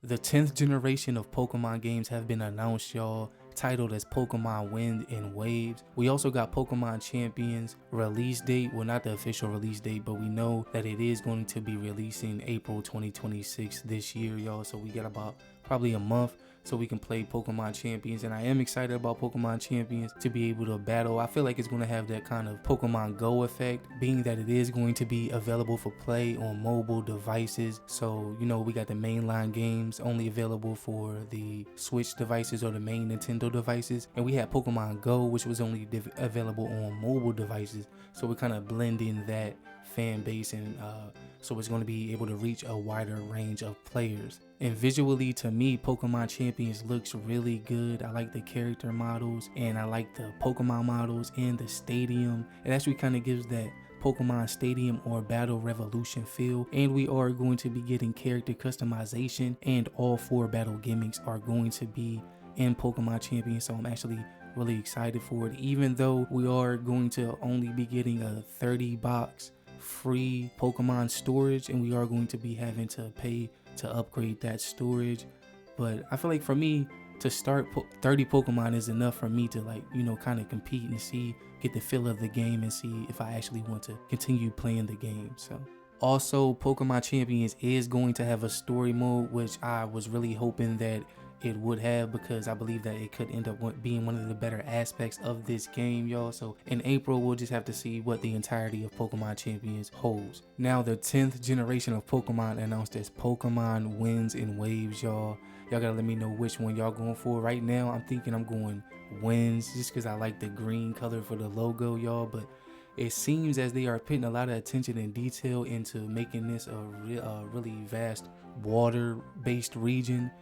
The 10th generation of Pokemon games have been announced, y'all, titled as Pokemon Winds and Waves. We also got Pokemon Champions release date. Well, not the official release date, but we know that it is going to be releasing April 2026 this year, y'all. So we got about probably a month so we can play Pokemon Champions, and I am excited about Pokemon Champions to be able to battle. I feel like it's going to have that kind of Pokemon Go effect, being that it is going to be available for play on mobile devices. So, you know, we got the mainline games only available for the Switch devices or the main Nintendo devices, and we had Pokemon Go, which was only available on mobile devices. So we're kind of blending that fan base, and so it's going to be able to reach a wider range of players. And visually, to me, Pokemon Champions looks really good. I like the character models, and I like the Pokemon models in the stadium. It actually kind of gives that Pokemon Stadium or Battle Revolution feel. And we are going to be getting character customization, and all 4 battle gimmicks are going to be in Pokemon Champions. So I'm actually really excited for it, even though we are going to only be getting a 30 box free Pokemon storage, and we are going to be having to pay to upgrade that storage. But I feel like for me to start 30 Pokemon is enough for me to, like, you know, kind of compete and get the feel of the game and see if I actually want to continue playing the game. So also, Pokemon Champions is going to have a story mode, which I was really hoping that it would have, because I believe that it could end up being one of the better aspects of this game, y'all. So in April, we'll just have to see what the entirety of Pokemon Champions holds. Now, the 10th generation of Pokemon announced as Pokemon Winds and Waves, y'all. Y'all gotta let me know which one y'all going for. Right now, I'm thinking I'm going Winds, just because I like the green color for the logo, y'all. But it seems as they are putting a lot of attention and detail into making this a really vast water-based region,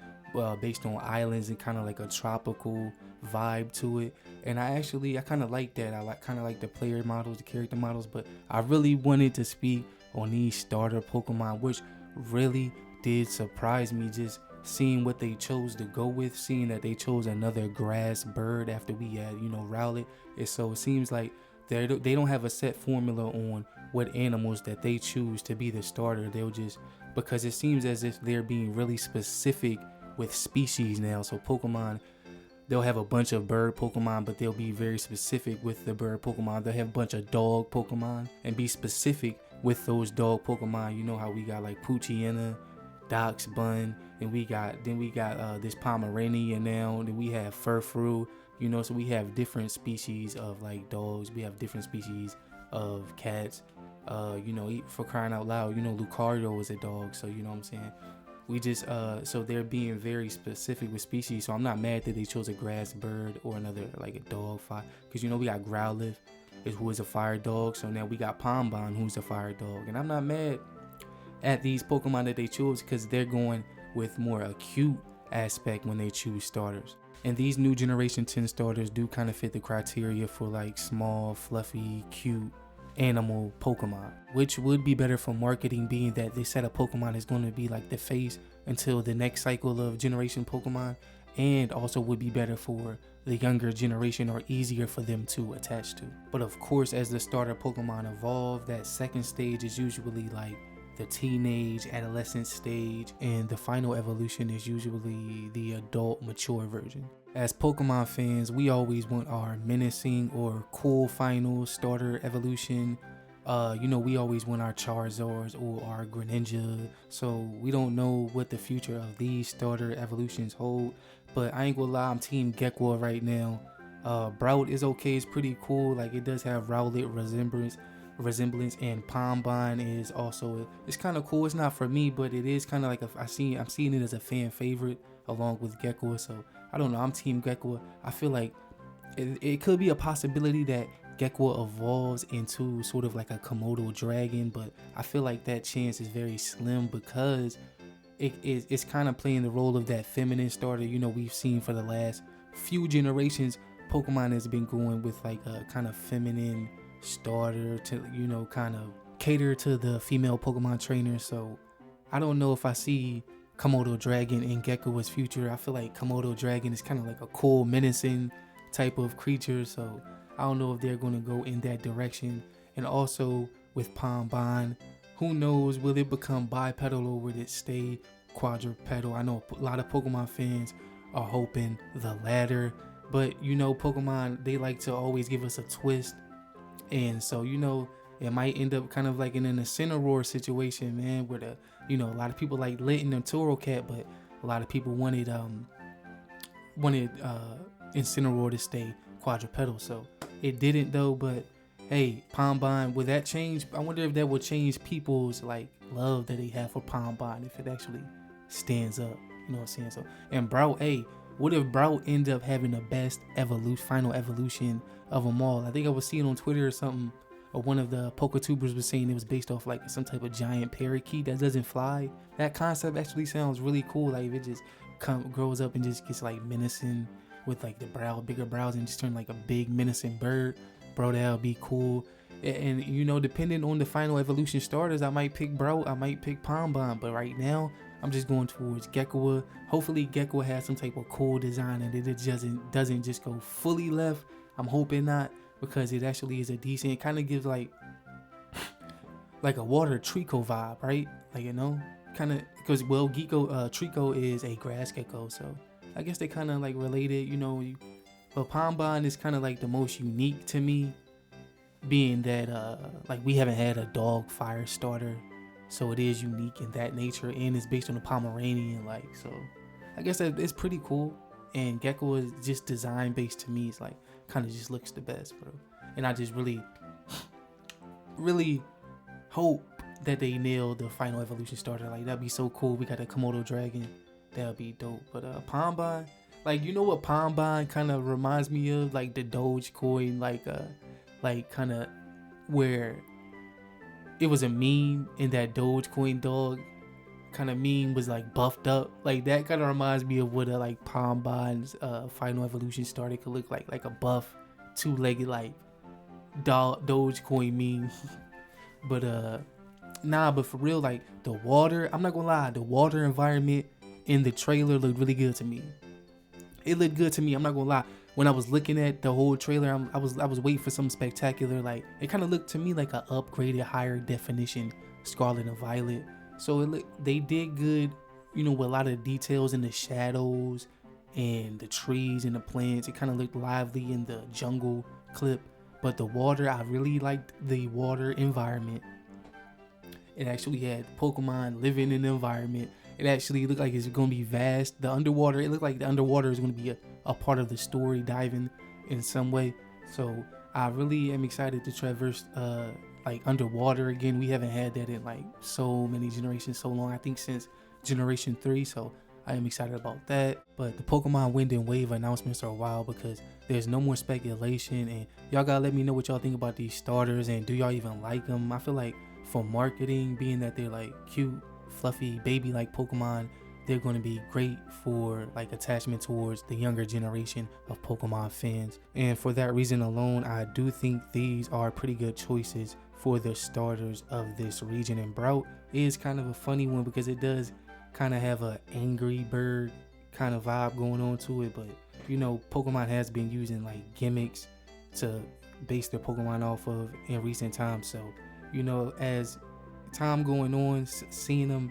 based on islands and kind of like a tropical vibe to it. And I kind of like that. I kind of like the player models, the character models, but I really wanted to speak on these starter Pokemon, which really did surprise me, just seeing what they chose to go with, seeing that they chose another grass bird after we had, you know, Rowlet. And so it seems like they don't have a set formula on what animals that they choose to be the starter. They'll just, because it seems as if they're being really specific with species now. So Pokemon, they'll have a bunch of bird Pokemon, but they'll be very specific with the bird Pokemon. They'll have a bunch of dog Pokemon and be specific with those dog Pokemon. You know how we got like Poochyena, Dachshund, and we got this Pomeranian now, and then we have Furfrou. You know, so we have different species of like dogs. We have different species of cats. You know, for crying out loud, you know, Lucario is a dog. So you know what I'm saying. We just so they're being very specific with species. So I'm not mad that they chose a grass bird or another like a dog fire, because you know we got Growlithe, who is a fire dog. So now we got Pombon, who's a fire dog, and I'm not mad at these Pokemon that they chose, because they're going with more acute aspect when they choose starters. And these new generation 10 starters do kind of fit the criteria for like small, fluffy, cute animal Pokemon, which would be better for marketing, being that this set of Pokemon is going to be like the face until the next cycle of generation Pokemon, and also would be better for the younger generation, or easier for them to attach to. But of course, as the starter Pokemon evolve, that second stage is usually like the teenage adolescent stage, and the final evolution is usually the adult mature version. As Pokemon fans, we always want our menacing or cool final starter evolution. You know, we always want our Charizards or our Greninja. So we don't know what the future of these starter evolutions hold, but I ain't gonna lie, I'm team Gekwa right now. Brout is okay, it's pretty cool. Like, it does have Rowlet resemblance, and Pombon is also, it's kind of cool. It's not for me, but it is kind of like I'm seeing it as a fan favorite along with Gekwa. So I don't know, I'm team Gekwa. I feel like it could be a possibility that Gekwa evolves into sort of like a Komodo dragon, but I feel like that chance is very slim, because it's kind of playing the role of that feminine starter. You know, we've seen for the last few generations, Pokemon has been going with like a kind of feminine starter to, you know, kind of cater to the female Pokemon trainers. So I don't know if I see Komodo dragon in Gekko's future. I feel like Komodo dragon is kind of like a cool, menacing type of creature, so I don't know if they're going to go in that direction. And also with Pombon, who knows, will it become bipedal or will it stay quadrupedal. I know a lot of Pokemon fans are hoping the latter, but you know, Pokemon, they like to always give us a twist, and so you know, it might end up kind of like in an Incineroar situation, man, where the, you know, a lot of people like Litten and Cat, but a lot of people wanted Incineroar to stay quadrupedal, so it didn't though. But hey, Pombon, will that change? I wonder if that will change people's like love that they have for Pombon, if it actually stands up. You know what I'm saying? So, and Brout, hey, what if Brout end up having the best final evolution of them all? I think I was seeing on Twitter or something, or one of the PokeTubers was saying it was based off like some type of giant parakeet that doesn't fly. That concept actually sounds really cool. Like if it just grows up and just gets like menacing with like the bigger brows, and just turn like a big menacing bird, bro, that'll be cool. And you know, depending on the final evolution starters, I might pick Brout, I might pick Pombon, but right now I'm just going towards Gekkoa. Hopefully Gekkoa has some type of cool design and it doesn't just go fully left. I'm hoping not, because it actually is a decent, it kind of gives like a water Trico vibe, right? Like, you know, kind of, because well, Trico is a grass gecko, so I guess they kind of like related, you know. But Pombon is kind of like the most unique to me, being that like we haven't had a dog fire starter, so it is unique in that nature, and it's based on a Pomeranian, like, so I guess that it's pretty cool. And Gecko is just design based to me. It's like kind of just looks the best, bro. And I just really hope that they nail the final evolution starter. Like, that'd be so cool. We got a Komodo dragon, that'd be dope. But Pombon, like, you know what Pombon kind of reminds me of? Like the Dogecoin, like kind of where it was a meme, and that Dogecoin dog kind of meme was like buffed up. Like that kind of reminds me of what a like Pombon's final evolution starter could look like a buff, two-legged like Dogecoin meme. But but for real, like the water, I'm not gonna lie, the water environment in the trailer looked really good to me. It looked good to me, I'm not gonna lie. When I was looking at the whole trailer, I was waiting for something spectacular. Like, it kind of looked to me like an upgraded, higher definition Scarlet and Violet. So they did good, you know, with a lot of details in the shadows and the trees and the plants. It kind of looked lively in the jungle clip. But the water, I really liked the water environment. It actually had Pokemon living in the environment. It actually looked like it's going to be vast. The underwater, it looked like the underwater is going to be a part of the story, diving in some way. So I really am excited to traverse like underwater again. We haven't had that in like so many generations, so long. I think since Generation 3. So I am excited about that. But the Pokemon Wind and Wave announcements are wild because there's no more speculation. And y'all gotta let me know what y'all think about these starters, and do y'all even like them? I feel like for marketing, being that they're like cute, fluffy, baby like Pokemon, they're going to be great for like attachment towards the younger generation of Pokemon fans. And for that reason alone, I do think these are pretty good choices for the starters of this region. And Brout is kind of a funny one because it does kind of have a Angry Bird kind of vibe going on to it. But you know, Pokemon has been using like gimmicks to base their Pokemon off of in recent times. So, you know, as time going on, seeing them,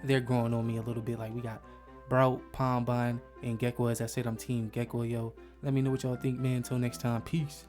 they're growing on me a little bit. Like, we got Brout, Pombon, and Gecko. As I said, I'm team Gecko, yo. Let me know what y'all think, man. Until next time, peace.